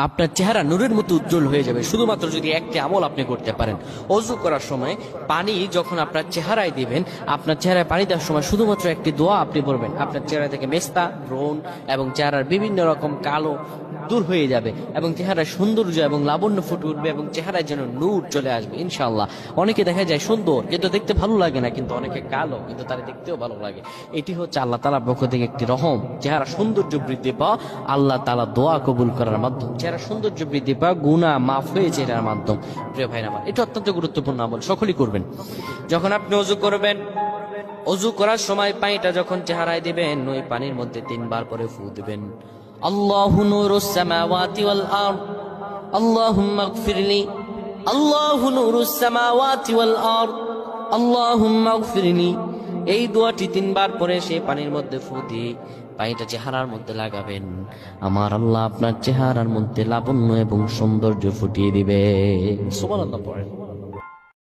আপনার চেহারা নূরের মতো উজ্জ্বল হয়ে যাবে শুধুমাত্র যদি একটি আমল আপনি করতে পারেন। ওযু করার সময় পানি যখন আপনার চেহারায় দিবেন, আপনার চেহারায় পানি দেওয়ার সময় শুধুমাত্র একটি দোয়া আপনি পড়বেন, আপনার চেহারা থেকে মেস্তা, ব্রণ এবং চেহারার বিভিন্ন রকম কালো দূর হয়ে যাবে এবং চেহারায় সৌন্দর্য এবং লাবণ্য ফুটে উঠবে এবং চেহারায় যেন নূর চলে আসবে ইনশাআল্লাহ। অনেকে দেখা যায় সুন্দর কিন্তু দেখতে ভালো লাগে না, কিন্তু অনেকে কালো কিন্তু তারা দেখতেও ভালো লাগে। এটি হচ্ছে আল্লাহ তাআলার পক্ষ থেকে একটি রহম। চেহারা সৌন্দর্য বৃদ্ধি পাওয়া আল্লাহ তাআলা দোয়া কবুল করার মাধ্যম, চেহারা সৌন্দর্য বৃদ্ধি পাওয়া গুনাহ মাফ হয়ে চেহারার মাধ্যম। প্রিয় ভাইরা আমার, এটা অত্যন্ত গুরুত্বপূর্ণ আমল, সকলেই করবেন। যখন আপনি ওযু করবেন, ওযু করার সময় পানিটা যখন চেহারায় দিবেন, ওই পানির মধ্যে 3 বার করে ফু দিবেন। আল্লাহু নূরুস সামাওয়াতি ওয়াল আরদ, আল্লাহুম্মা ইগফিরলি, আল্লাহু নূরুস সামাওয়াতি ওয়াল আরদ, আল্লাহুম্মা ইগফিরলি। এই দোয়াটি 3 বার পরে সেই পানির মধ্যে ফু দিয়ে পানিটা চেহারার মধ্যে লাগাবেন। আমার আল্লাহ আপনার চেহারার মধ্যে লাবণ্য এবং সৌন্দর্য ফুটিয়ে দিবে। সুবহানাল্লাহ পড়েন।